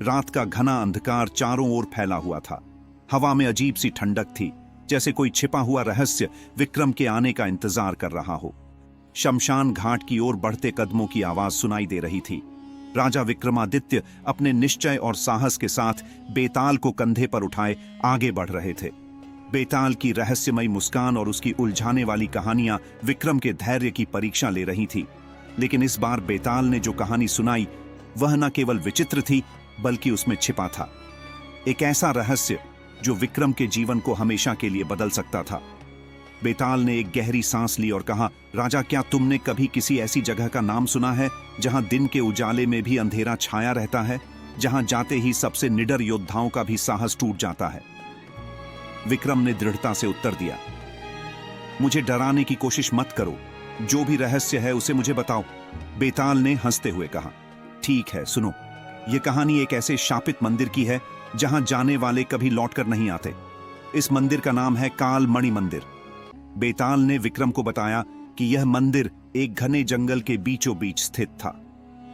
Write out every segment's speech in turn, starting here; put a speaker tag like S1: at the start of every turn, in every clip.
S1: रात का घना अंधकार चारों ओर फैला हुआ था। हवा में अजीब सी ठंडक थी, जैसे कोई छिपा हुआ रहस्य विक्रम के आने का इंतजार कर रहा हो। शमशान घाट की ओर बढ़ते कदमों की आवाज सुनाई दे रही थी। राजा विक्रमादित्य अपने निश्चय और साहस के साथ बेताल को कंधे पर उठाए आगे बढ़ रहे थे। बेताल की रहस्यमयी मुस्कान और उसकी उलझाने वाली कहानियां विक्रम के धैर्य की परीक्षा ले रही थी। लेकिन इस बार बेताल ने जो कहानी सुनाई वह न केवल विचित्र थी, बल्कि उसमें छिपा था एक ऐसा रहस्य जो विक्रम के जीवन को हमेशा के लिए बदल सकता था। बेताल ने एक गहरी सांस ली और कहा, राजा, क्या तुमने कभी किसी ऐसी जगह का नाम सुना है जहां दिन के उजाले में भी अंधेरा छाया रहता है, जहां जाते ही सबसे निडर योद्धाओं का भी साहस टूट जाता है? विक्रम ने दृढ़ता से उत्तर दिया, मुझे डराने की कोशिश मत करो, जो भी रहस्य है उसे मुझे बताओ। बेताल ने हंसते हुए कहा, ठीक है, सुनो। यह कहानी एक ऐसे शापित मंदिर की है जहां जाने वाले कभी लौटकर नहीं आते। इस मंदिर का नाम है काल मणि मंदिर। बेताल ने विक्रम को बताया कि यह मंदिर एक घने जंगल के बीचों बीच स्थित था।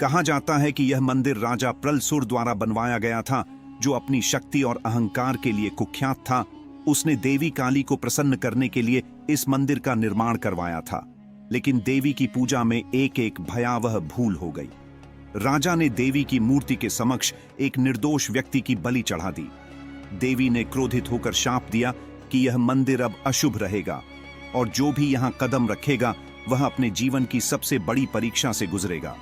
S1: कहा जाता है कि यह मंदिर राजा प्रलसुर द्वारा बनवाया गया था, जो अपनी शक्ति और अहंकार के लिए कुख्यात था। उसने देवी काली को प्रसन्न करने के लिए इस मंदिर का निर्माण करवाया था, लेकिन देवी की पूजा में एक एक भयावह भूल हो गई। राजा ने देवी की मूर्ति के समक्ष एक निर्दोष व्यक्ति की बलि चढ़ा दी। देवी ने क्रोधित होकर शाप दिया कि यह मंदिर अब अशुभ रहेगा और जो भी यहां कदम रखेगा वह अपने जीवन की सबसे बड़ी परीक्षा से गुजरेगा।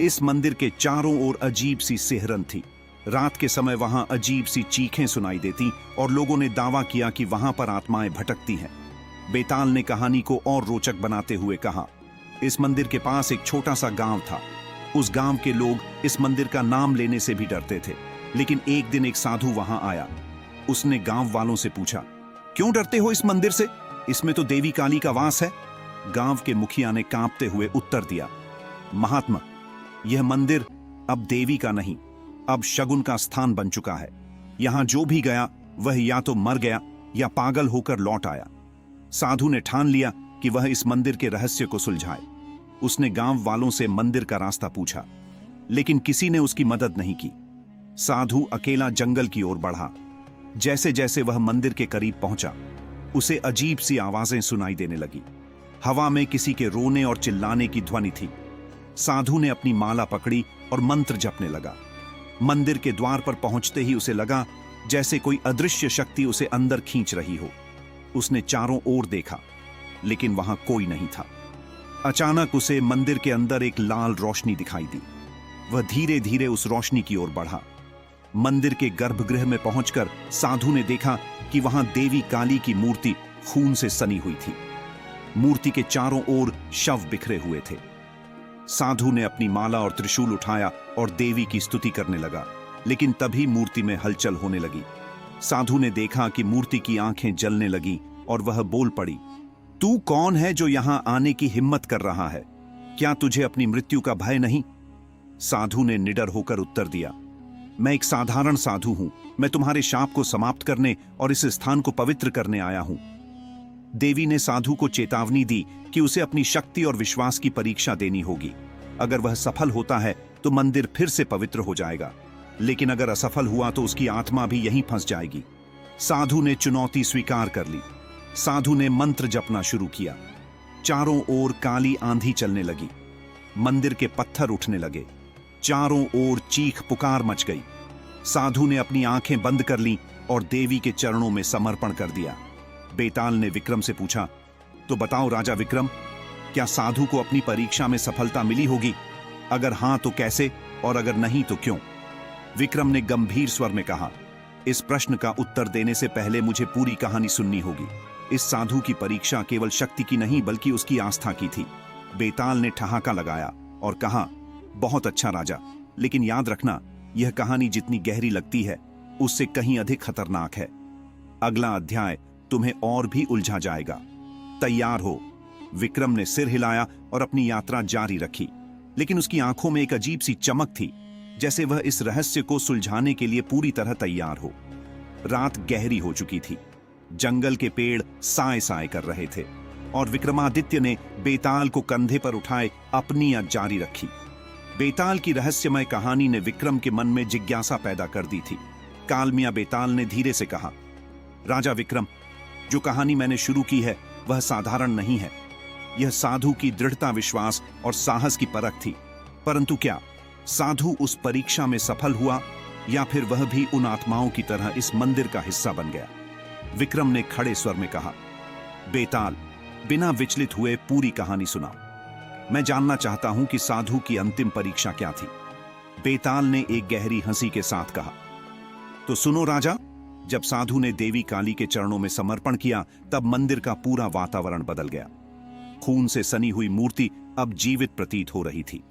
S1: इस मंदिर के चारों ओर अजीब सी सिहरन थी। रात के समय वहां अजीब सी चीखें सुनाई देती और लोगों ने दावा किया कि वहां पर आत्माएं भटकती हैं। बेताल ने कहानी को और रोचक बनाते हुए कहा, इस मंदिर के पास एक छोटा सा गांव था। उस गांव के लोग इस मंदिर का नाम लेने से भी डरते थे, लेकिन एक दिन एक साधु वहां आया। उसने गांव वालों से पूछा, क्यों डरते हो इस मंदिर से? इसमें तो देवी काली का वास है। गांव के मुखिया ने कांपते हुए उत्तर दिया, महात्मा, यह मंदिर अब देवी का नहीं, अब शगुन का स्थान बन चुका है। यहां जो भी गया वह या तो मर गया या पागल होकर लौट आया। साधु ने ठान लिया कि वह इस मंदिर के रहस्य को सुलझाए। उसने गांव वालों से मंदिर का रास्ता पूछा, लेकिन किसी ने उसकी मदद नहीं की। साधु अकेला जंगल की ओर बढ़ा। जैसे जैसे वह मंदिर के करीब पहुंचा, उसे अजीब सी आवाजें सुनाई देने लगी। हवा में किसी के रोने और चिल्लाने की ध्वनि थी। साधु ने अपनी माला पकड़ी और मंत्र जपने लगा। मंदिर के द्वार पर पहुंचते ही उसे लगा जैसे कोई अदृश्य शक्ति उसे अंदर खींच रही हो। उसने चारों ओर देखा, लेकिन वहां कोई नहीं था। अचानक उसे मंदिर के अंदर एक लाल रोशनी दिखाई दी। वह धीरे धीरे उस रोशनी की ओर बढ़ा। मंदिर के गर्भगृह में पहुंचकर साधु ने देखा कि वहां देवी काली की मूर्ति खून से सनी हुई थी। मूर्ति के चारों ओर शव बिखरे हुए थे। साधु ने अपनी माला और त्रिशूल उठाया और देवी की स्तुति करने लगा, लेकिन तभी मूर्ति में हलचल होने लगी। साधु ने देखा कि मूर्ति की आंखें जलने लगी और वह बोल पड़ी, तू कौन है जो यहां आने की हिम्मत कर रहा है? क्या तुझे अपनी मृत्यु का भय नहीं? साधु ने निडर होकर उत्तर दिया, मैं एक साधारण साधु हूं। मैं तुम्हारे शाप को समाप्त करने और इस स्थान को पवित्र करने आया हूं। देवी ने साधु को चेतावनी दी कि उसे अपनी शक्ति और विश्वास की परीक्षा देनी होगी। अगर वह सफल होता है तो मंदिर फिर से पवित्र हो जाएगा, लेकिन अगर असफल हुआ तो उसकी आत्मा भी यहीं फंस जाएगी। साधु ने चुनौती स्वीकार कर ली। साधु ने मंत्र जपना शुरू किया। चारों ओर काली आंधी चलने लगी। मंदिर के पत्थर उठने लगे। चारों ओर चीख पुकार मच गई। साधु ने अपनी आंखें बंद कर लीं और देवी के चरणों में समर्पण कर दिया। बेताल ने विक्रम से पूछा, तो बताओ राजा विक्रम, क्या साधु को अपनी परीक्षा में सफलता मिली होगी? अगर हां तो कैसे, और अगर नहीं तो क्यों? विक्रम ने गंभीर स्वर में कहा, इस प्रश्न का उत्तर देने से पहले मुझे पूरी कहानी सुननी होगी। इस साधु की परीक्षा केवल शक्ति की नहीं बल्कि उसकी आस्था की थी। बेताल ने ठहाका लगाया और कहा, बहुत अच्छा राजा, लेकिन याद रखना, यह कहानी जितनी गहरी लगती है उससे कहीं अधिक खतरनाक है। अगला अध्याय तुम्हें और भी उलझा जाएगा। तैयार हो? विक्रम ने सिर हिलाया और अपनी यात्रा जारी रखी, लेकिन उसकी आंखों में एक अजीब सी चमक थी, जैसे वह इस रहस्य को सुलझाने के लिए पूरी तरह तैयार हो। रात गहरी हो चुकी थी। जंगल के पेड़ साए साए कर रहे थे और विक्रमादित्य ने बेताल को कंधे पर उठाए अपनी यात्रा जारी रखी। बेताल की रहस्यमय कहानी ने विक्रम के मन में जिज्ञासा पैदा कर दी थी। काल मियां बेताल ने धीरे से कहा, राजा विक्रम, जो कहानी मैंने शुरू की है वह साधारण नहीं है। यह साधु की दृढ़ता, विश्वास और साहस की परख थी। परंतु क्या साधु उस परीक्षा में सफल हुआ या फिर वह भी उन आत्माओं की तरह इस मंदिर का हिस्सा बन गया? विक्रम ने खड़े स्वर में कहा, बेताल, बिना विचलित हुए पूरी कहानी सुनाओ। मैं जानना चाहता हूं कि साधु की अंतिम परीक्षा क्या थी। बेताल ने एक गहरी हंसी के साथ कहा, तो सुनो राजा, जब साधु ने देवी काली के चरणों में समर्पण किया तब मंदिर का पूरा वातावरण बदल गया। खून से सनी हुई मूर्ति अब जीवित प्रतीत हो रही थी।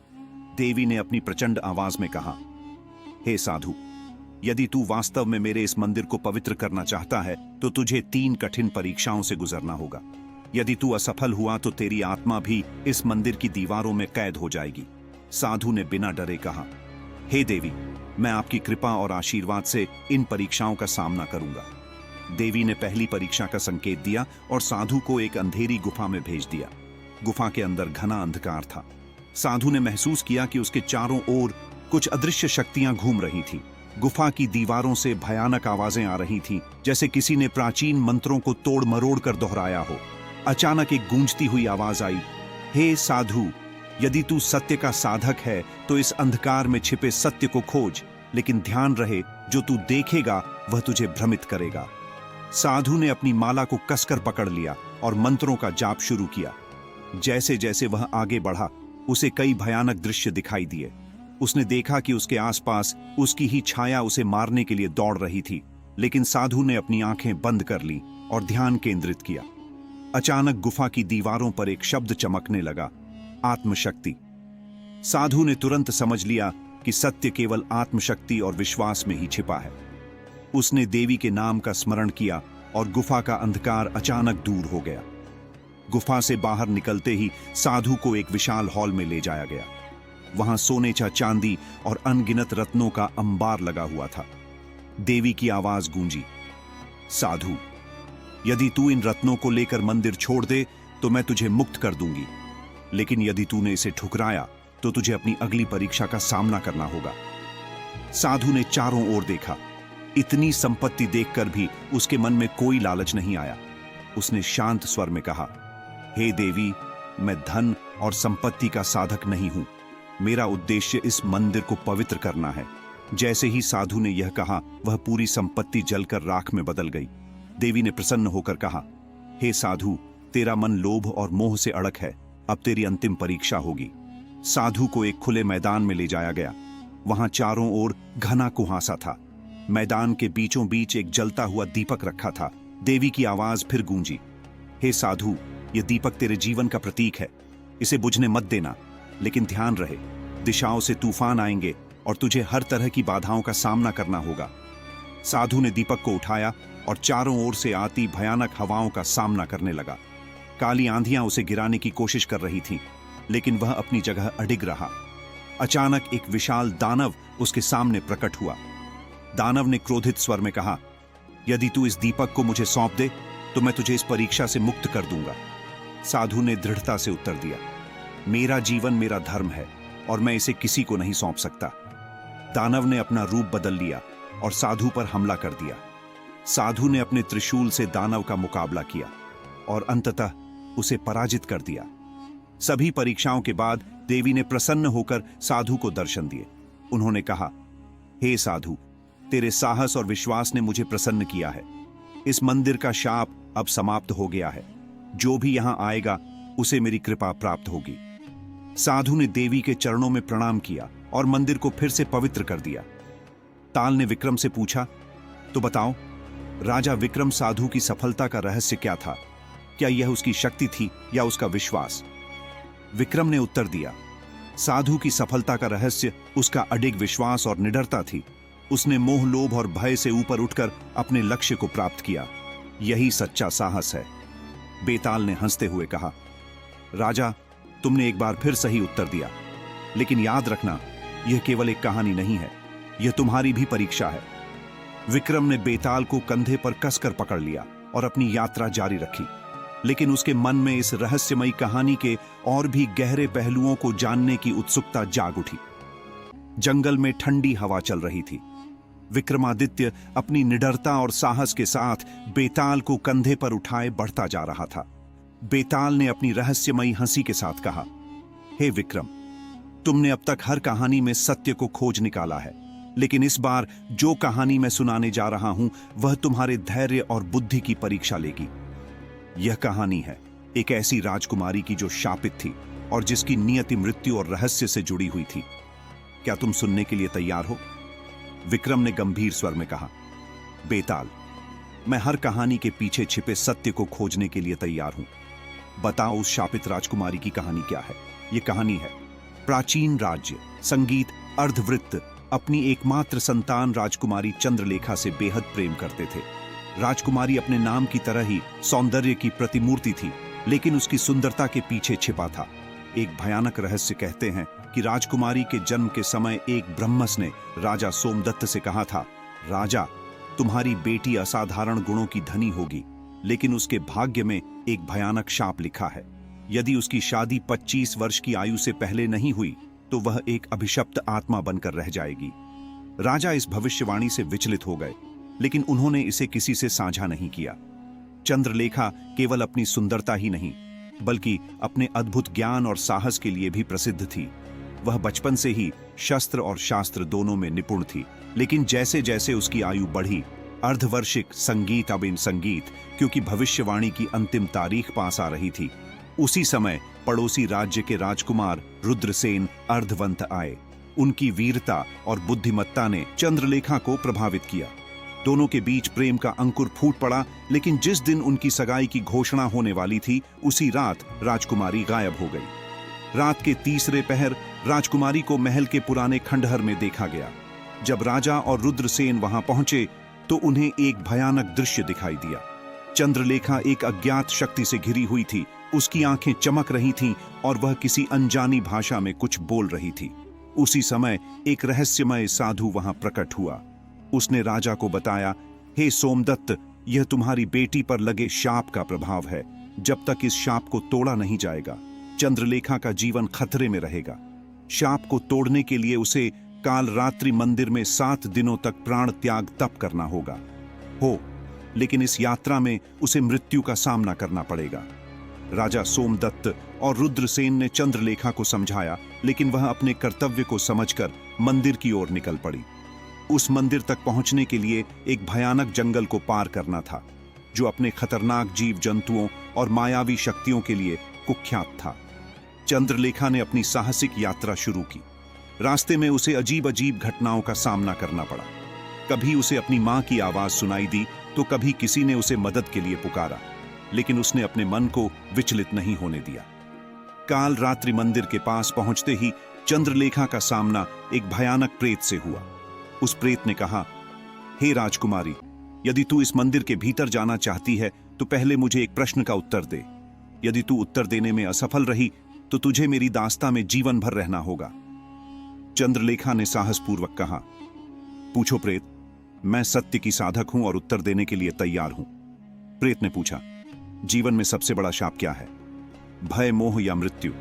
S1: देवी ने अपनी प्रचंड आवाज में कहा, हे साधु, यदि तू वास्तव में मेरे इस मंदिर को पवित्र करना चाहता है तो तुझे 3 कठिन परीक्षाओं से गुजरना होगा। यदि तू असफल हुआ तो तेरी आत्मा भी इस मंदिर की दीवारों में कैद हो जाएगी। साधु ने बिना डरे कहा, हे देवी, मैं आपकी कृपा और आशीर्वाद से इन परीक्षाओं का सामना करूंगा। देवी ने पहली परीक्षा का संकेत दिया और साधु को एक अंधेरी गुफा में भेज दिया। गुफा के अंदर घना अंधकार था। साधु ने महसूस किया कि उसके चारों ओर कुछ अदृश्य शक्तियां घूम रही थीं। गुफा की दीवारों से भयानक आवाजें आ रही थीं, जैसे किसी ने प्राचीन मंत्रों को तोड़ मरोड़ कर दोहराया हो। अचानक एक गूंजती हुई आवाज आई, हे साधु, यदि तू सत्य का साधक है तो इस अंधकार में छिपे सत्य को खोज, लेकिन ध्यान रहे, जो तू देखेगा वह तुझे भ्रमित करेगा। साधु ने अपनी माला को कसकर पकड़ लिया और मंत्रों का जाप शुरू किया। जैसे जैसे वह आगे बढ़ा, उसे कई भयानक दृश्य दिखाई दिए। उसने देखा कि उसके आसपास उसकी ही छाया उसे मारने के लिए दौड़ रही थी, लेकिन साधु ने अपनी आंखें बंद कर ली और ध्यान केंद्रित किया। अचानक गुफा की दीवारों पर एक शब्द चमकने लगा, आत्मशक्ति। साधु ने तुरंत समझ लिया कि सत्य केवल आत्मशक्ति और विश्वास में ही छिपा है। उसने देवी के नाम का स्मरण किया और गुफा का अंधकार अचानक दूर हो गया। गुफा से बाहर निकलते ही साधु को एक विशाल हॉल में ले जाया गया। वहां सोने, चांदी और अनगिनत रत्नों का अंबार लगा हुआ था। देवी की आवाज गूंजी, साधु, यदि तू इन रत्नों को लेकर मंदिर छोड़ दे तो मैं तुझे मुक्त कर दूंगी, लेकिन यदि तूने इसे ठुकराया तो तुझे अपनी अगली परीक्षा का सामना करना होगा। साधु ने चारों ओर देखा। इतनी संपत्ति देखकर भी उसके मन में कोई लालच नहीं आया। उसने शांत स्वर में कहा, हे देवी, मैं धन और संपत्ति का साधक नहीं हूं। मेरा उद्देश्य इस मंदिर को पवित्र करना है। जैसे ही साधु ने यह कहा, वह पूरी संपत्ति जलकर राख में बदल गई। देवी ने प्रसन्न होकर कहा, हे साधु, तेरा मन लोभ और मोह से अड़क है। अब तेरी अंतिम परीक्षा होगी। साधु को एक खुले मैदान में ले जाया गया। वहां चारों ओर घना कुहासा था। मैदान के बीचों बीच एक जलता हुआ दीपक रखा था। देवी की आवाज फिर गूंजी, हे साधु, यह दीपक तेरे जीवन का प्रतीक है। इसे बुझने मत देना, लेकिन ध्यान रहे, दिशाओं से तूफान आएंगे और तुझे हर तरह की बाधाओं का सामना करना होगा। साधु ने दीपक को उठाया और चारों ओर से आती भयानक हवाओं का सामना करने लगा। काली आंधियां उसे गिराने की कोशिश कर रही थीं, लेकिन वह अपनी जगह अडिग रहा। अचानक एक विशाल दानव उसके सामने प्रकट हुआ। दानव ने क्रोधित स्वर में कहा, यदि तू इस दीपक को मुझे सौंप दे तो मैं तुझे इस परीक्षा से मुक्त कर दूंगा। साधु ने दृढ़ता से उत्तर दिया, मेरा जीवन मेरा धर्म है और मैं इसे किसी को नहीं सौंप सकता। दानव ने अपना रूप बदल लिया और साधु पर हमला कर दिया। साधु ने अपने त्रिशूल से दानव का मुकाबला किया और अंततः उसे पराजित कर दिया। सभी परीक्षाओं के बाद देवी ने प्रसन्न होकर साधु को दर्शन दिए। उन्होंने कहा, हे साधु, तेरे साहस और विश्वास ने मुझे प्रसन्न किया है। इस मंदिर का शाप अब समाप्त हो गया है। जो भी यहां आएगा उसे मेरी कृपा प्राप्त होगी। साधु ने देवी के चरणों में प्रणाम किया और मंदिर को फिर से पवित्र कर दिया। ताल ने विक्रम से पूछा, तो बताओ, राजा विक्रम, साधु की सफलता का रहस्य क्या था? क्या यह उसकी शक्ति थी या उसका विश्वास? विक्रम ने उत्तर दिया, साधु की सफलता का रहस्य उसका अडिग विश्वास और निडरता थी। उसने मोह, लोभ और भय से ऊपर उठकर अपने लक्ष्य को प्राप्त किया। यही सच्चा साहस है। बेताल ने हंसते हुए कहा, राजा, तुमने एक बार फिर सही उत्तर दिया, लेकिन याद रखना, यह केवल एक कहानी नहीं है, यह तुम्हारी भी परीक्षा है। विक्रम ने बेताल को कंधे पर कसकर पकड़ लिया और अपनी यात्रा जारी रखी, लेकिन उसके मन में इस रहस्यमयी कहानी के और भी गहरे पहलुओं को जानने की उत्सुकता जाग उठी। जंगल में ठंडी हवा चल रही थी। विक्रमादित्य अपनी निडरता और साहस के साथ बेताल को कंधे पर उठाए बढ़ता जा रहा था। बेताल ने अपनी रहस्यमयी हंसी के साथ कहा, हे विक्रम, तुमने अब तक हर कहानी में सत्य को खोज निकाला है, लेकिन इस बार जो कहानी मैं सुनाने जा रहा हूं वह तुम्हारे धैर्य और बुद्धि की परीक्षा लेगी। यह कहानी है एक ऐसी राजकुमारी की जो शापित थी और जिसकी नियति मृत्यु और रहस्य से जुड़ी हुई थी। क्या तुम सुनने के लिए तैयार हो? विक्रम ने गंभीर स्वर में कहा। बेताल, मैं हर कहानी के पीछे छिपे सत्य को खोजने के लिए तैयार हूं। बताओ उस शापित राजकुमारी की कहानी क्या है? यह कहानी है प्राचीन राज्य संगीत अर्धवृत्त अपनी एकमात्र संतान राजकुमारी चंद्रलेखा से बेहद प्रेम करते थे। राजकुमारी अपने नाम की तरह ही सौंदर्य की प्रतिमूर्ति थी, लेकिन उसकी सुंदरता के पीछे छिपा था एक भयानक रहस्य। कहते हैं कि राजकुमारी के जन्म के समय एक ब्रह्मस ने राजा सोमदत्त से कहा था, राजा, तुम्हारी बेटी असाधारण गुणों की धनी होगी, लेकिन उसके भाग्य में एक भयानक शाप लिखा है। यदि उसकी शादी 25 वर्ष की आयु से पहले नहीं हुई तो वह एक अभिशप्त आत्मा बनकर रह जाएगी। राजा इस भविष्यवाणी से विचलित हो गए, लेकिन उन्होंने इसे किसी से साझा नहीं किया। चंद्रलेखा केवल अपनी सुंदरता ही नहीं, बल्कि अपने अद्भुत ज्ञान और साहस के लिए भी प्रसिद्ध थी। वह बचपन से ही शस्त्र और शास्त्र दोनों में निपुण थी, लेकिन जैसे जैसे उसकी आयु बढ़ी, अर्धवार्षिक संगीत अब इन संगीत, क्योंकि भविष्यवाणी की अंतिम तारीख पास आ रही थी, उसी समय पड़ोसी राज्य के राजकुमार रुद्रसेन अर्धवंत आए। उनकी वीरता और बुद्धिमत्ता ने चंद्रलेखा को प्रभावित किया। दोनों के बीच प्रेम का अंकुर फूट पड़ा, लेकिन जिस दिन उनकी सगाई की घोषणा होने वाली थी, उसी रात राजकुमारी गायब हो गई। रात के तीसरे पहर राजकुमारी को महल के पुराने खंडहर में देखा गया। जब राजा और रुद्रसेन वहां पहुंचे तो उन्हें एक भयानक दृश्य दिखाई दिया। चंद्रलेखा एक अज्ञात शक्ति से घिरी हुई थी। उसकी आंखें चमक रही थीं और वह किसी अनजानी भाषा में कुछ बोल रही थी। उसी समय एक रहस्यमय साधु वहां प्रकट हुआ। उसने राजा को बताया, हे सोमदत्त, यह तुम्हारी बेटी पर लगे शाप का प्रभाव है। जब तक इस शाप को तोड़ा नहीं जाएगा, चंद्रलेखा का जीवन खतरे में रहेगा। शाप को तोड़ने के लिए उसे काल रात्रि मंदिर में 7 दिनों तक प्राण त्याग तप करना होगा। लेकिन इस यात्रा में उसे मृत्यु का सामना करना पड़ेगा। राजा सोमदत्त और रुद्रसेन ने चंद्रलेखा को समझाया, लेकिन वह अपने कर्तव्य को समझकर मंदिर की ओर निकल पड़ी। उस मंदिर तक पहुंचने के लिए एक भयानक जंगल को पार करना था, जो अपने खतरनाक जीव जंतुओं और मायावी शक्तियों के लिए कुख्यात था। चंद्रलेखा ने अपनी साहसिक यात्रा शुरू की। रास्ते में उसे अजीब अजीब घटनाओं का सामना करना पड़ा। कभी उसे अपनी मां की आवाज सुनाई दी तो कभी किसी ने उसे मदद के लिए पुकारा, लेकिन उसने अपने मन को विचलित नहीं होने दिया। काल रात्रि मंदिर के पास पहुंचते ही चंद्रलेखा का सामना एक भयानक प्रेत से हुआ। उस प्रेत ने कहा, हे राजकुमारी, यदि तू इस मंदिर के भीतर जाना चाहती है तो पहले मुझे एक प्रश्न का उत्तर दे। यदि तू उत्तर देने में असफल रही तो तुझे मेरी दास्ता में जीवन भर रहना होगा। चंद्रलेखा ने साहसपूर्वक कहा, पूछो प्रेत, मैं सत्य की साधक हूं और उत्तर देने के लिए तैयार हूं। प्रेत ने पूछा, जीवन में सबसे बड़ा शाप क्या है, भय, मोह या मृत्यु?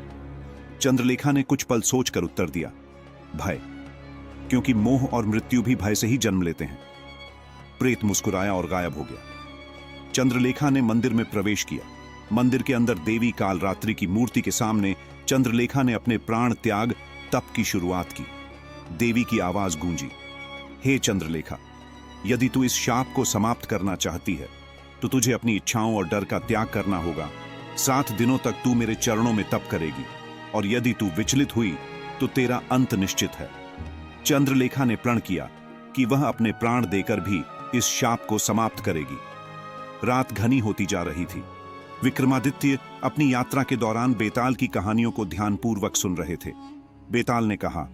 S1: चंद्रलेखा ने कुछ पल सोचकर उत्तर दिया, भय, क्योंकि मोह और मृत्यु भी भय से ही जन्म लेते हैं। प्रेत मुस्कुराया और गायब हो गया। चंद्रलेखा ने मंदिर में प्रवेश किया। मंदिर के अंदर देवी कालरात्रि की मूर्ति के सामने चंद्रलेखा ने अपने प्राण त्याग तप की शुरुआत की। देवी की आवाज गूंजी, हे चंद्रलेखा, यदि तू इस शाप को समाप्त करना चाहती है तो तुझे अपनी इच्छाओं और डर का त्याग करना होगा। 7 दिनों तक तू मेरे चरणों में तप करेगी, और यदि तू विचलित हुई तो तेरा अंत निश्चित है। चंद्रलेखा ने प्रण किया कि वह अपने प्राण देकर भी इस शाप को समाप्त करेगी। रात घनी होती जा रही थी। विक्रमादित्य अपनी यात्रा के दौरान बेताल की कहानियों को ध्यानपूर्वक सुन रहे थे। बेताल ने कहा,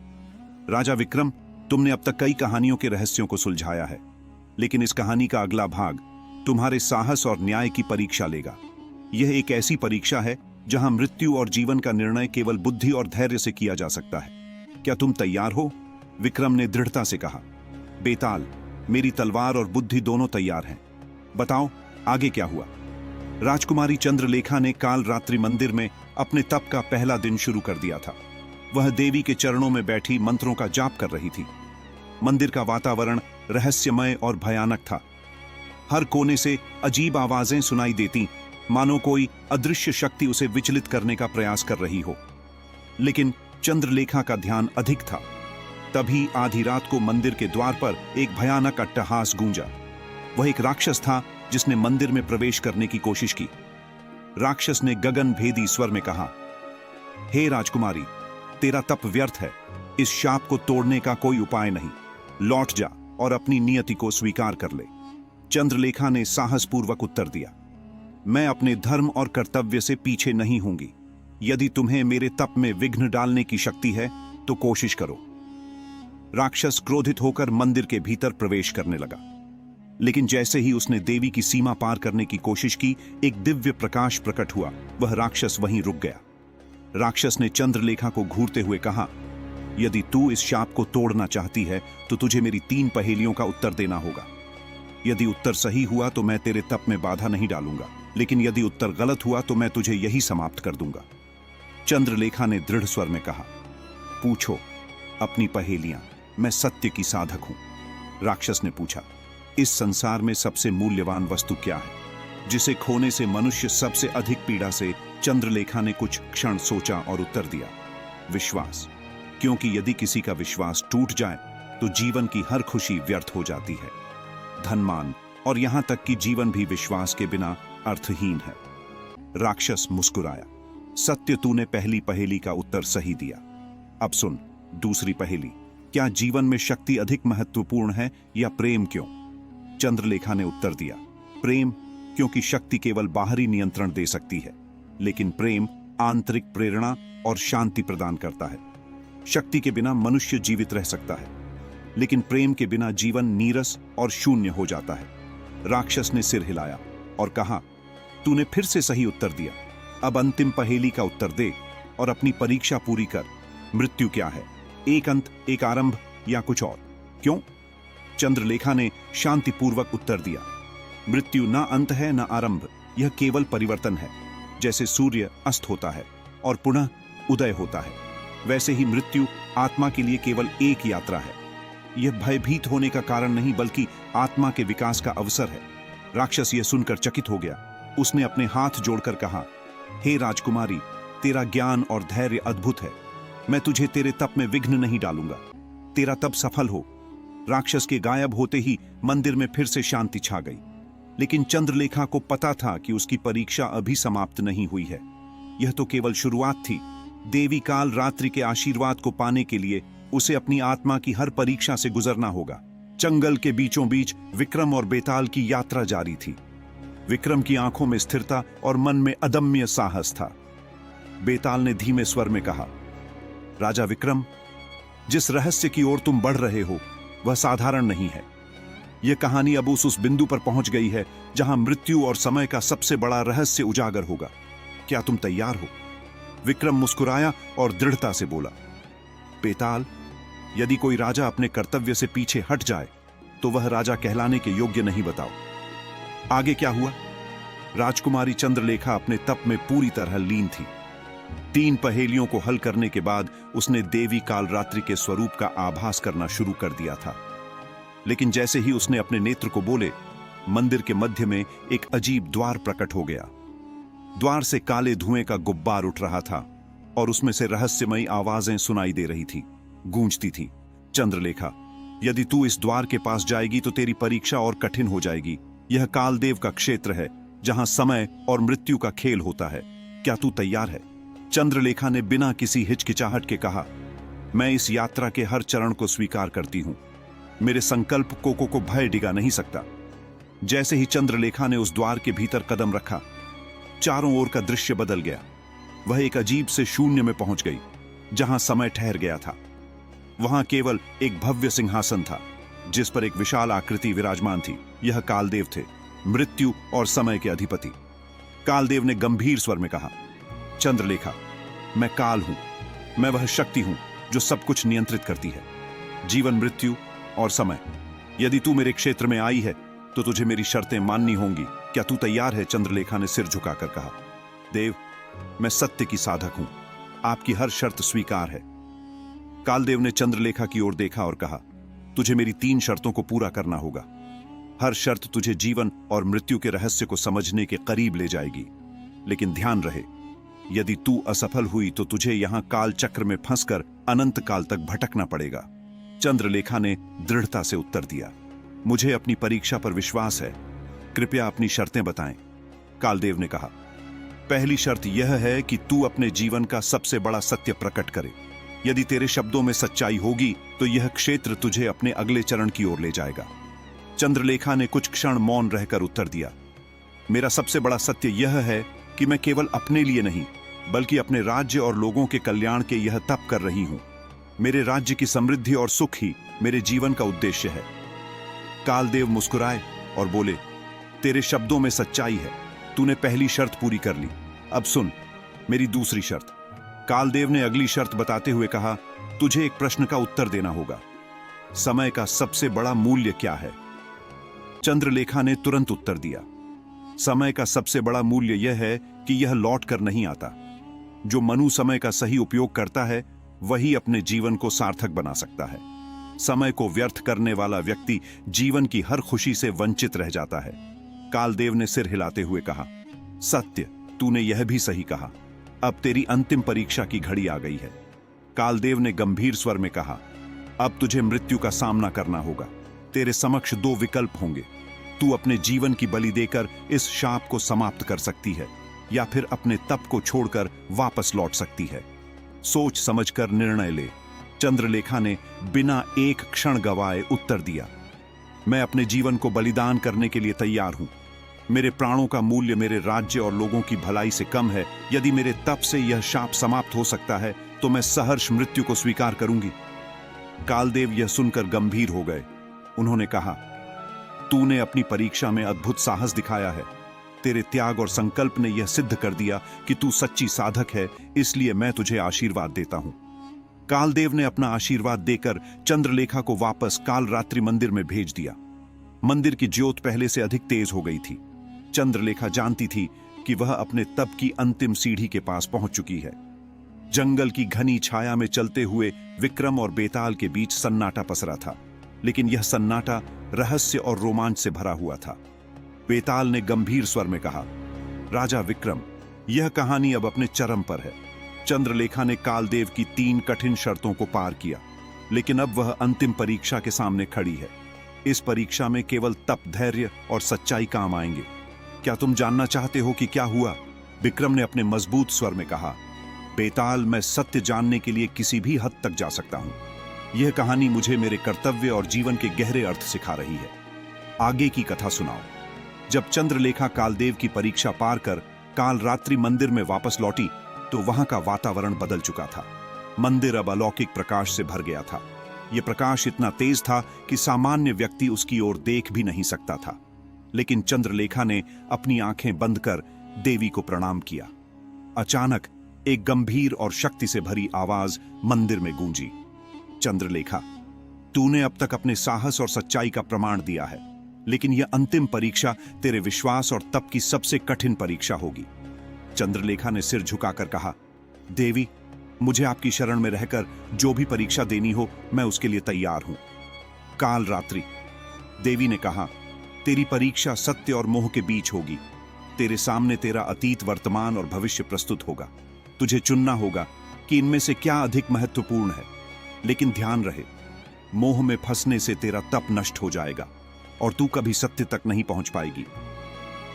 S1: राजा विक्रम, तुमने अब तक कई कहानियों के रहस्यों को सुलझाया है, लेकिन इस कहानी का अगला भाग तुम्हारे साहस और न्याय की परीक्षा लेगा। यह एक ऐसी परीक्षा है जहां मृत्यु और जीवन का निर्णय केवल बुद्धि और धैर्य से किया जा सकता है। क्या तुम तैयार हो? विक्रम ने दृढ़ता से कहा। बेताल, मेरी तलवार और बुद्धि दोनों तैयार हैं। बताओ आगे क्या हुआ? राजकुमारी चंद्रलेखा ने काल रात्रि मंदिर में अपने तप का पहला दिन शुरू कर दिया था। वह देवी के चरणों में बैठी मंत्रों का जाप कर रही थी। मंदिर का वातावरण रहस्यमय और भयानक था। हर कोने से अजीब आवाजें सुनाई देती, मानो कोई अदृश्य शक्ति उसे विचलित करने का प्रयास कर रही हो। लेकिन चंद्रलेखा का ध्यान अधिक था। तभी आधी रात को मंदिर के द्वार पर एक भयानक अट्टहास गूंजा। वह एक राक्षस था जिसने मंदिर में प्रवेश करने की कोशिश की। राक्षस ने गगन भेदी स्वर में कहा, हे राजकुमारी, तेरा तप व्यर्थ है। इस शाप को तोड़ने का कोई उपाय नहीं। लौट जा और अपनी नियति को स्वीकार कर ले। चंद्रलेखा ने साहसपूर्वक उत्तर दिया, मैं अपने धर्म और कर्तव्य से पीछे नहीं होंगी। यदि तुम्हें मेरे तप में विघ्न डालने की शक्ति है तो कोशिश करो। राक्षस क्रोधित होकर मंदिर के भीतर प्रवेश करने लगा। लेकिन जैसे ही उसने देवी की सीमा पार करने की कोशिश की, एक दिव्य प्रकाश प्रकट हुआ। वह राक्षस वहीं रुक गया। राक्षस ने चंद्रलेखा को घूरते हुए कहा, यदि तू इस शाप को तोड़ना चाहती है तो तुझे मेरी 3 पहेलियों का उत्तर देना होगा। यदि उत्तर सही हुआ तो मैं तेरे तप में बाधा नहीं डालूंगा, लेकिन यदि उत्तर गलत हुआ तो मैं तुझे यही समाप्त कर दूंगा। चंद्रलेखा ने दृढ़ स्वर में कहा, पूछो अपनी पहेलियां, मैं सत्य की साधक हूं। राक्षस ने पूछा, इस संसार में सबसे मूल्यवान वस्तु क्या है जिसे खोने से मनुष्य सबसे अधिक पीड़ा से? चंद्रलेखा ने कुछ क्षण सोचा और उत्तर दिया, विश्वास। क्योंकि यदि किसी का विश्वास टूट जाए तो जीवन की हर खुशी व्यर्थ हो जाती है। धनमान और यहां तक कि जीवन भी विश्वास के बिना अर्थहीन है। राक्षस मुस्कुराया, सत्य, तूने पहली पहेली का उत्तर सही दिया। अब सुन दूसरी पहेली, क्या जीवन में शक्ति अधिक महत्वपूर्ण है या प्रेम? क्यों? चंद्रलेखा ने उत्तर दिया, प्रेम, क्योंकि शक्ति केवल बाहरी नियंत्रण दे सकती है, लेकिन प्रेम आंतरिक प्रेरणा और शांति प्रदान करता है। शक्ति के बिना मनुष्य जीवित रह सकता है, लेकिन प्रेम के बिना जीवन नीरस और शून्य हो जाता है। राक्षस ने सिर हिलाया और कहा, तूने फिर से सही उत्तर दिया। अब अंतिम पहेली का उत्तर दे और अपनी परीक्षा पूरी कर। मृत्यु क्या है? एक अंत, एक आरंभ या कुछ और? क्यों? चंद्रलेखा ने शांतिपूर्वक उत्तर दिया, मृत्यु ना अंत है ना आरंभ, यह केवल परिवर्तन है। जैसे सूर्य अस्त होता है और पुनः उदय होता है, वैसे ही मृत्यु आत्मा के लिए केवल एक यात्रा है। यह भयभीत होने का कारण नहीं, बल्कि आत्मा के विकास का अवसर है। राक्षस यह सुनकर चकित हो गया। उसने अपने हाथ जोड़कर कहा, हे राजकुमारी, तेरा ज्ञान और धैर्य अद्भुत है। मैं तुझे तेरे तप में विघ्न नहीं डालूंगा। तेरा तप सफल हो। राक्षस के गायब होते ही मंदिर में फिर से शांति छा गई। लेकिन चंद्रलेखा को पता था कि उसकी परीक्षा अभी समाप्त नहीं हुई है। यह तो केवल शुरुआत थी। देवी काल रात्रि के आशीर्वाद को पाने के लिए उसे अपनी आत्मा की हर परीक्षा से गुजरना होगा। जंगल के बीचों बीच विक्रम और बेताल की यात्रा जारी थी। विक्रम की आंखों में स्थिरता और मन में अदम्य साहस था। बेताल ने धीमे स्वर में कहा, राजा विक्रम, जिस रहस्य की ओर तुम बढ़ रहे हो वह साधारण नहीं है। यह कहानी अब उस बिंदु पर पहुंच गई है जहां मृत्यु और समय का सबसे बड़ा रहस्य उजागर होगा। क्या तुम तैयार हो? विक्रम मुस्कुराया और दृढ़ता से बोला, बेताल, यदि कोई राजा अपने कर्तव्य से पीछे हट जाए तो वह राजा कहलाने के योग्य नहीं। बताओ आगे क्या हुआ? राजकुमारी चंद्रलेखा अपने तप में पूरी तरह लीन थी। 3 पहेलियों को हल करने के बाद उसने देवी कालरात्रि के स्वरूप का आभास करना शुरू कर दिया था। लेकिन जैसे ही उसने अपने नेत्र को बोले, मंदिर के मध्य में एक अजीब द्वार प्रकट हो गया। द्वार से काले धुएं का गुब्बार उठ रहा था और उसमें से रहस्यमयी आवाजें सुनाई दे रही थी, गूंजती थी। चंद्रलेखा, यदि तू इस द्वार के पास जाएगी तो तेरी परीक्षा और कठिन हो जाएगी। यह कालदेव का क्षेत्र है जहां समय और मृत्यु का खेल होता है। क्या तू तैयार है? चंद्रलेखा ने बिना किसी हिचकिचाहट के कहा, मैं इस यात्रा के हर चरण को स्वीकार करती हूं। मेरे संकल्प को भय डिगा नहीं सकता। जैसे ही चंद्रलेखा ने उस द्वार के भीतर कदम रखा, चारों ओर का दृश्य बदल गया। वह एक अजीब से शून्य में पहुंच गई जहां समय ठहर गया था। वहां केवल एक भव्य सिंहासन था जिस पर एक विशाल आकृति विराजमान थी। यह कालदेव थे, मृत्यु और समय के अधिपति। कालदेव ने गंभीर स्वर में कहा, चंद्रलेखा, मैं काल हूं। मैं वह शक्ति हूं जो सब कुछ नियंत्रित करती है, जीवन, मृत्यु और समय। यदि तू मेरे क्षेत्र में आई है तो तुझे मेरी शर्तें माननी होंगी। क्या तू तैयार है? चंद्रलेखा ने सिर झुकाकर कहा, देव, मैं सत्य की साधक हूं। आपकी हर शर्त स्वीकार है। कालदेव ने चंद्रलेखा की ओर देखा और कहा, तुझे मेरी 3 शर्तों को पूरा करना होगा। हर शर्त तुझे जीवन और मृत्यु के रहस्य को समझने के करीब ले जाएगी, लेकिन ध्यान रहे, यदि तू असफल हुई तो तुझे यहां काल चक्र में फंसकर अनंत काल तक भटकना पड़ेगा। चंद्रलेखा ने दृढ़ता से उत्तर दिया, मुझे अपनी परीक्षा पर विश्वास है, कृपया अपनी शर्तें बताएं। कालदेव ने कहा, पहली शर्त यह है कि तू अपने जीवन का सबसे बड़ा सत्य प्रकट करे। यदि तेरे शब्दों में सच्चाई होगी तो यह क्षेत्र तुझे अपने अगले चरण की ओर ले जाएगा। चंद्रलेखा ने कुछ क्षण मौन रहकर उत्तर दिया, मेरा सबसे बड़ा सत्य यह है कि मैं केवल अपने लिए नहीं बल्कि अपने राज्य और लोगों के कल्याण के यह तप कर रही हूं। मेरे राज्य की समृद्धि और सुख ही मेरे जीवन का उद्देश्य है। कालदेव मुस्कुराए और बोले, तेरे शब्दों में सच्चाई है, तूने पहली शर्त पूरी कर ली। अब सुन मेरी दूसरी शर्त। कालदेव ने अगली शर्त बताते हुए कहा, तुझे एक प्रश्न का उत्तर देना होगा। समय का सबसे बड़ा मूल्य क्या है? चंद्रलेखा ने तुरंत उत्तर दिया, समय का सबसे बड़ा मूल्य यह है कि यह लौट कर नहीं आता। जो मनु समय का सही उपयोग करता है वही अपने जीवन को सार्थक बना सकता है। समय को व्यर्थ करने वाला व्यक्ति जीवन की हर खुशी से वंचित रह जाता है। कालदेव ने सिर हिलाते हुए कहा, सत्य, तूने यह भी सही कहा। अब तेरी अंतिम परीक्षा की घड़ी आ गई है। कालदेव ने गंभीर स्वर में कहा, अब तुझे मृत्यु का सामना करना होगा। तेरे समक्ष 2 विकल्प होंगे। तू अपने जीवन की बलि देकर इस शाप को समाप्त कर सकती है या फिर अपने तप को छोड़कर वापस लौट सकती है। सोच समझकर निर्णय ले। चंद्रलेखा ने बिना एक क्षण गवाए उत्तर दिया, मैं अपने जीवन को बलिदान करने के लिए तैयार हूं। मेरे प्राणों का मूल्य मेरे राज्य और लोगों की भलाई से कम है। यदि मेरे तप से यह शाप समाप्त हो सकता है तो मैं सहर्ष मृत्यु को स्वीकार करूंगी। कालदेव यह सुनकर गंभीर हो गए। उन्होंने कहा, तूने अपनी परीक्षा में अद्भुत साहस दिखाया है। तेरे त्याग और संकल्प ने यह सिद्ध कर दिया कि तू सच्ची साधक है, इसलिए मैं तुझे आशीर्वाद देता हूं। कालदेव ने अपना आशीर्वाद देकर चंद्रलेखा को वापस कालरात्रि मंदिर में भेज दिया। मंदिर की ज्योत पहले से अधिक तेज हो गई थी। चंद्रलेखा जानती थी कि वह अपने तप की अंतिम सीढ़ी के पास पहुंच चुकी है। जंगल की घनी छाया में चलते हुए विक्रम और बेताल के बीच सन्नाटा पसरा था, लेकिन यह सन्नाटा रहस्य और रोमांच से भरा हुआ था। बेताल ने गंभीर स्वर में कहा, राजा विक्रम, यह कहानी अब अपने चरम पर है। चंद्रलेखा ने कालदेव की 3 कठिन शर्तों को पार किया, लेकिन अब वह अंतिम परीक्षा के सामने खड़ी है। इस परीक्षा में केवल तप, धैर्य और सच्चाई काम आएंगे। क्या तुम जानना चाहते हो कि क्या हुआ? विक्रम ने अपने मजबूत स्वर में कहा, बेताल, मैं सत्य जानने के लिए किसी भी हद तक जा सकता हूं। यह कहानी मुझे मेरे कर्तव्य और जीवन के गहरे अर्थ सिखा रही है। आगे की कथा सुनाओ। जब चंद्रलेखा कालदेव की परीक्षा पार कर कालरात्रि मंदिर में वापस लौटी तो वहां का वातावरण बदल चुका था। मंदिर अब अलौकिक प्रकाश से भर गया था। यह प्रकाश इतना तेज था कि सामान्य व्यक्ति उसकी ओर देख भी नहीं सकता था। लेकिन चंद्रलेखा ने अपनी आंखें बंद कर देवी को प्रणाम किया। अचानक एक गंभीर और शक्ति से भरी आवाज मंदिर में गूंजी, चंद्रलेखा, तूने अब तक अपने साहस और सच्चाई का प्रमाण दिया है, लेकिन यह अंतिम परीक्षा तेरे विश्वास और तप की सबसे कठिन परीक्षा होगी। चंद्रलेखा ने सिर झुकाकर कहा, देवी, मुझे आपकी शरण में रहकर जो भी परीक्षा देनी हो मैं उसके लिए तैयार हूं। काल रात्रि, देवी ने कहा, तेरी परीक्षा सत्य और मोह के बीच होगी। तेरे सामने तेरा अतीत, वर्तमान और भविष्य प्रस्तुत होगा। तुझे चुनना होगा कि इनमें से क्या अधिक महत्वपूर्ण है। लेकिन ध्यान रहे, मोह में फंसने से तेरा तप नष्ट हो जाएगा और तू कभी सत्य तक नहीं पहुंच पाएगी।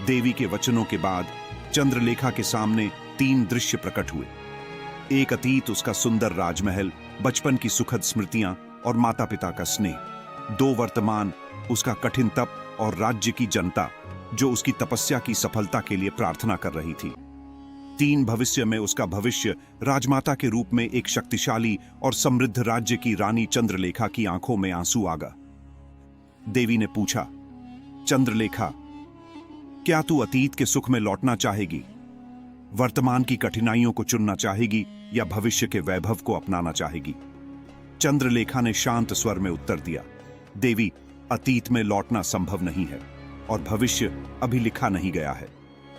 S1: देवी के वचनों के बाद चंद्रलेखा के सामने 3 दृश्य प्रकट हुए। एक अतीत, उसका सुंदर राजमहल, बचपन की सुखद स्मृतियां और माता पिता का स्नेह। 2 वर्तमान, उसका कठिन तप और राज्य की जनता जो उसकी तपस्या की सफलता के लिए प्रार्थना कर रही थी। 3 भविष्य में, उसका भविष्य राजमाता के रूप में एक शक्तिशाली और समृद्ध राज्य की रानी चंद्रलेखा की आंखों में आंसू आ गए। देवी ने पूछा, चंद्रलेखा, क्या तू अतीत के सुख में लौटना चाहेगी, वर्तमान की कठिनाइयों को चुनना चाहेगी या भविष्य के वैभव को अपनाना चाहेगी? चंद्रलेखा ने शांत स्वर में उत्तर दिया, देवी, अतीत में लौटना संभव नहीं है और भविष्य अभी लिखा नहीं गया है,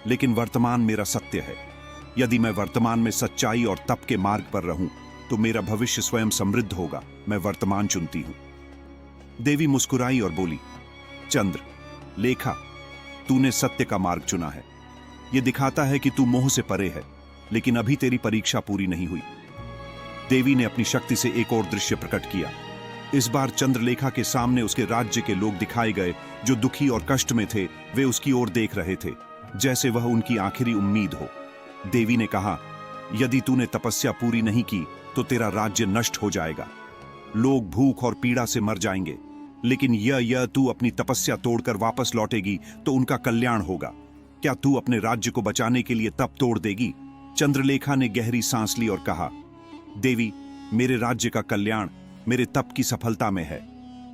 S1: लेकिन वर्तमान मेरा सत्य है। यदि मैं वर्तमान में सच्चाई और तप के मार्ग पर रहूं तो मेरा भविष्य स्वयं समृद्ध होगा। मैं वर्तमान चुनती हूं। देवी मुस्कुराई और बोली, चंद्र लेखा, तूने सत्य का मार्ग चुना है। यह दिखाता है कि तू मोह से परे है, लेकिन अभी तेरी परीक्षा पूरी नहीं हुई। देवी ने अपनी शक्ति से एक और दृश्य प्रकट किया। इस बार चंद्रलेखा के सामने उसके राज्य के लोग दिखाए गए जो दुखी और कष्ट में थे। वे उसकी ओर देख रहे थे जैसे वह उनकी आखिरी उम्मीद हो। देवी ने कहा, यदि तूने तपस्या पूरी नहीं की तो तेरा राज्य नष्ट हो जाएगा। लोग भूख और पीड़ा से मर जाएंगे, लेकिन यह तू अपनी तपस्या तोड़कर वापस लौटेगी तो उनका कल्याण होगा। क्या तू अपने राज्य को बचाने के लिए तप तोड़ देगी? चंद्रलेखा ने गहरी सांस ली और कहा, देवी, मेरे राज्य का कल्याण मेरे तप की सफलता में है।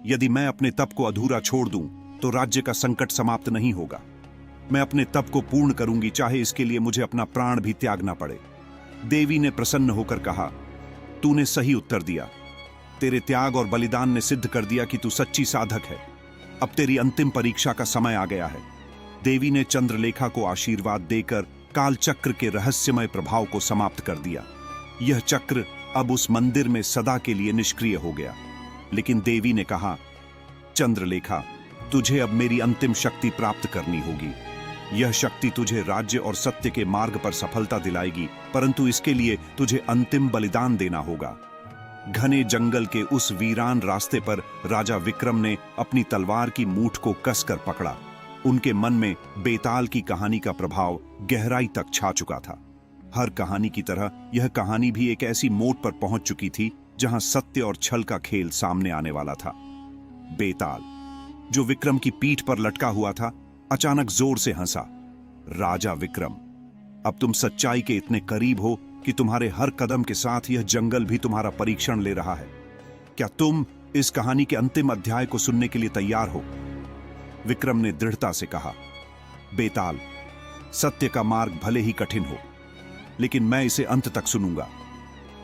S1: यदि मैं अपने तप को अधूरा छोड़ दूं तो राज्य का संकट समाप्त नहीं होगा। मैं अपने तप को पूर्ण करूंगी, चाहे इसके लिए मुझे अपना प्राण भी त्यागना पड़े। देवी ने प्रसन्न होकर कहा, तूने सही उत्तर दिया। तेरे त्याग और बलिदान ने सिद्ध कर दिया कि तू सच्ची साधक है। अब तेरी अंतिम परीक्षा का समय आ गया है। देवी ने चंद्रलेखा को आशीर्वाद देकर कालचक्र के रहस्यमय प्रभाव को समाप्त कर दिया। यह चक्र अब उस मंदिर में सदा के लिए निष्क्रिय हो गया। लेकिन देवी ने कहा, चंद्रलेखा, तुझे अब मेरी अंतिम शक्ति प्राप्त करनी होगी। यह शक्ति तुझे राज्य और सत्य के मार्ग पर सफलता दिलाएगी, परंतु इसके लिए तुझे अंतिम बलिदान देना होगा। घने जंगल के उस वीरान रास्ते पर राजा विक्रम ने अपनी तलवार की मूठ को कसकर पकड़ा। उनके मन में बेताल की कहानी का प्रभाव गहराई तक छा चुका था। हर कहानी की तरह यह कहानी भी एक ऐसी मोड़ पर पहुंच चुकी थी जहां सत्य और छल का खेल सामने आने वाला था। बेताल, जो विक्रम की पीठ पर लटका हुआ था, अचानक जोर से हंसा। राजा विक्रम, अब तुम सच्चाई के इतने करीब हो कि तुम्हारे हर कदम के साथ यह जंगल भी तुम्हारा परीक्षण ले रहा है। क्या तुम इस कहानी के अंतिम अध्याय को सुनने के लिए तैयार हो? विक्रम ने दृढ़ता से कहा, बेताल, सत्य का मार्ग भले ही कठिन हो, लेकिन मैं इसे अंत तक सुनूंगा।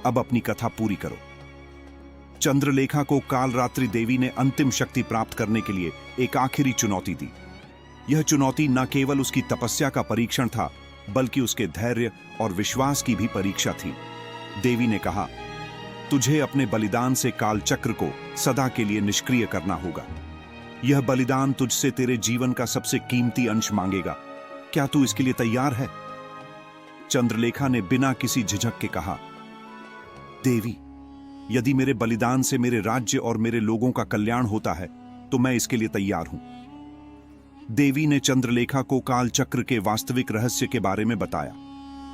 S1: अब अपनी कथा पूरी करो। चंद्रलेखा को कालरात्रि देवी ने अंतिम शक्ति प्राप्त करने के लिए एक आखिरी चुनौती दी। यह चुनौती न केवल उसकी तपस्या का परीक्षण था, बल्कि उसके धैर्य और विश्वास की भी परीक्षा थी। देवी ने कहा, तुझे अपने बलिदान से कालचक्र को सदा के लिए निष्क्रिय करना होगा। यह बलिदान तुझसे तेरे जीवन का सबसे कीमती अंश मांगेगा। क्या तू इसके लिए तैयार है? चंद्रलेखा ने बिना किसी झिझक के कहा, देवी, यदि मेरे बलिदान से मेरे राज्य और मेरे लोगों का कल्याण होता है तो मैं इसके लिए तैयार हूं। देवी ने चंद्रलेखा को कालचक्र के वास्तविक रहस्य के बारे में बताया।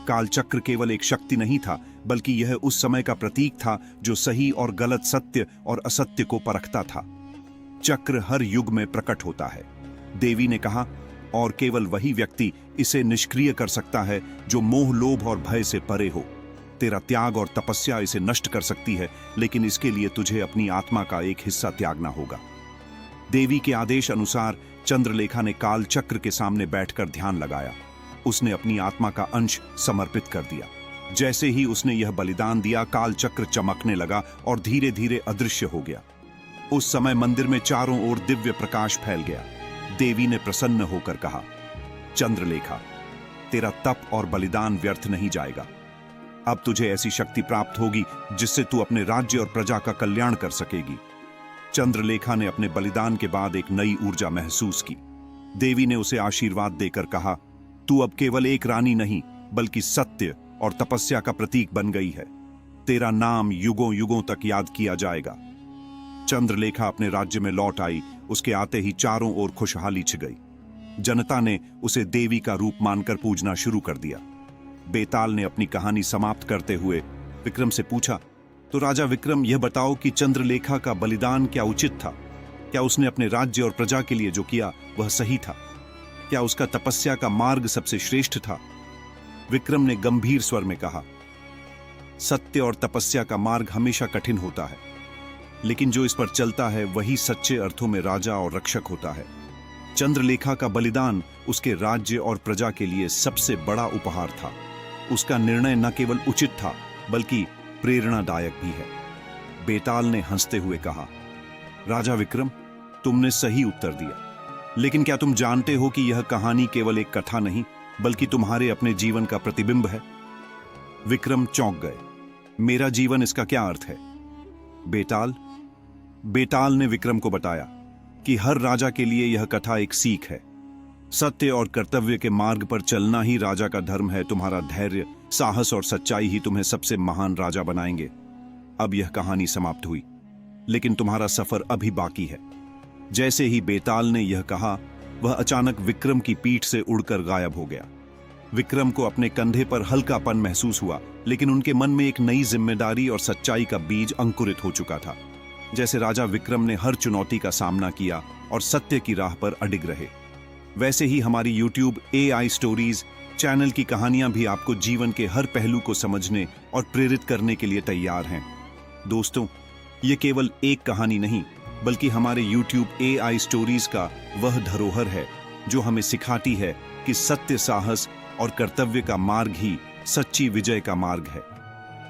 S1: कालचक्र केवल एक शक्ति नहीं था, बल्कि यह उस समय का प्रतीक था जो सही और गलत, सत्य और असत्य को परखता था। चक्र हर युग में प्रकट होता है, देवी ने कहा, और केवल वही व्यक्ति इसे निष्क्रिय कर सकता है जो मोह, लोभ और भय से परे हो। तेरा त्याग और तपस्या इसे नष्ट कर सकती है, लेकिन इसके लिए तुझे अपनी आत्मा का एक हिस्सा त्यागना होगा। देवी के आदेश अनुसार चंद्रलेखा ने कालचक्र के सामने बैठकर ध्यान लगाया। उसने अपनी आत्मा का अंश समर्पित कर दिया। जैसे ही उसने यह बलिदान दिया, कालचक्र चमकने लगा और धीरे धीरे अदृश्य हो गया। उस समय मंदिर में चारों ओर दिव्य प्रकाश फैल गया। देवी ने प्रसन्न होकर कहा, चंद्रलेखा, तेरा तप और बलिदान व्यर्थ नहीं जाएगा। अब तुझे ऐसी शक्ति प्राप्त होगी जिससे तू अपने राज्य और प्रजा का कल्याण कर सकेगी। चंद्रलेखा ने अपने बलिदान के बाद एक नई ऊर्जा महसूस की। देवी ने उसे आशीर्वाद देकर कहा, तू अब केवल एक रानी नहीं, बल्कि सत्य और तपस्या का प्रतीक बन गई है। तेरा नाम युगों युगों तक याद किया जाएगा। चंद्रलेखा अपने राज्य में लौट आई। उसके आते ही चारों ओर खुशहाली छा गई। जनता ने उसे देवी का रूप मानकर पूजना शुरू कर दिया। बेताल ने अपनी कहानी समाप्त करते हुए विक्रम से पूछा, तो राजा विक्रम, यह बताओ कि चंद्रलेखा का बलिदान क्या उचित था? क्या उसने अपने राज्य और प्रजा के लिए जो किया वह सही था? क्या उसका तपस्या का मार्ग सबसे श्रेष्ठ था? विक्रम ने गंभीर स्वर में कहा, सत्य और तपस्या का मार्ग हमेशा कठिन होता है, लेकिन जो इस पर चलता है वही सच्चे अर्थों में राजा और रक्षक होता है। चंद्रलेखा का बलिदान उसके राज्य और प्रजा के लिए सबसे बड़ा उपहार था। उसका निर्णय न केवल उचित था, बल्कि प्रेरणादायक भी है। बेताल ने हंसते हुए कहा, राजा विक्रम, तुमने सही उत्तर दिया, लेकिन क्या तुम जानते हो कि यह कहानी केवल एक कथा नहीं, बल्कि तुम्हारे अपने जीवन का प्रतिबिंब है? विक्रम चौंक गए। मेरा जीवन, इसका क्या अर्थ है? बेताल बेताल ने विक्रम को बताया कि हर राजा के लिए यह कथा एक सीख है। सत्य और कर्तव्य के मार्ग पर चलना ही राजा का धर्म है। तुम्हारा धैर्य, साहस और सच्चाई ही तुम्हें सबसे महान राजा बनाएंगे। अब यह कहानी समाप्त हुई, लेकिन तुम्हारा सफर अभी बाकी है। जैसे ही बेताल ने यह कहा, वह अचानक विक्रम की पीठ से उड़कर गायब हो गया। विक्रम को अपने कंधे पर हल्कापन महसूस हुआ, लेकिन उनके मन में एक नई जिम्मेदारी और सच्चाई का बीज अंकुरित हो चुका था। जैसे राजा विक्रम ने हर चुनौती का सामना किया और सत्य की राह पर अडिग रहे, वैसे ही हमारी YouTube AI स्टोरीज चैनल की कहानियां भी आपको जीवन के हर पहलू को समझने और प्रेरित करने के लिए तैयार हैं। दोस्तों, ये केवल एक कहानी नहीं, बल्कि हमारे YouTube AI स्टोरीज का वह धरोहर है जो हमें सिखाती है कि सत्य, साहस और कर्तव्य का मार्ग ही सच्ची विजय का मार्ग है।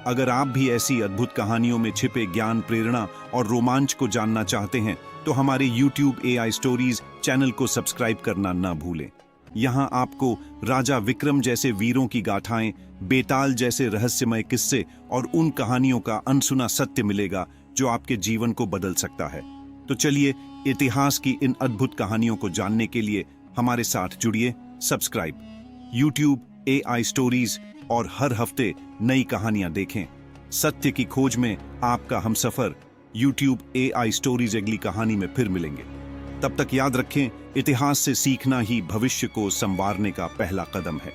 S1: अगर आप भी ऐसी अद्भुत कहानियों में छिपे ज्ञान, प्रेरणा और रोमांच को जानना चाहते हैं, तो हमारे YouTube AI स्टोरीज चैनल को सब्सक्राइब करना न भूलें। यहाँ आपको राजा विक्रम जैसे वीरों की गाथाएं, बेताल जैसे रहस्यमय किस्से और उन कहानियों का अनसुना सत्य मिलेगा जो आपके जीवन को बदल सकता है। तो चलिए, इतिहास की इन अद्भुत कहानियों को जानने के लिए हमारे साथ जुड़िए। सब्सक्राइब YouTube AI स्टोरीज और हर हफ्ते नई कहानियां देखें। सत्य की खोज में आपका हमसफर YouTube AI स्टोरीज अगली कहानी में फिर मिलेंगे। तब तक याद रखें, इतिहास से सीखना ही भविष्य को संवारने का पहला कदम है।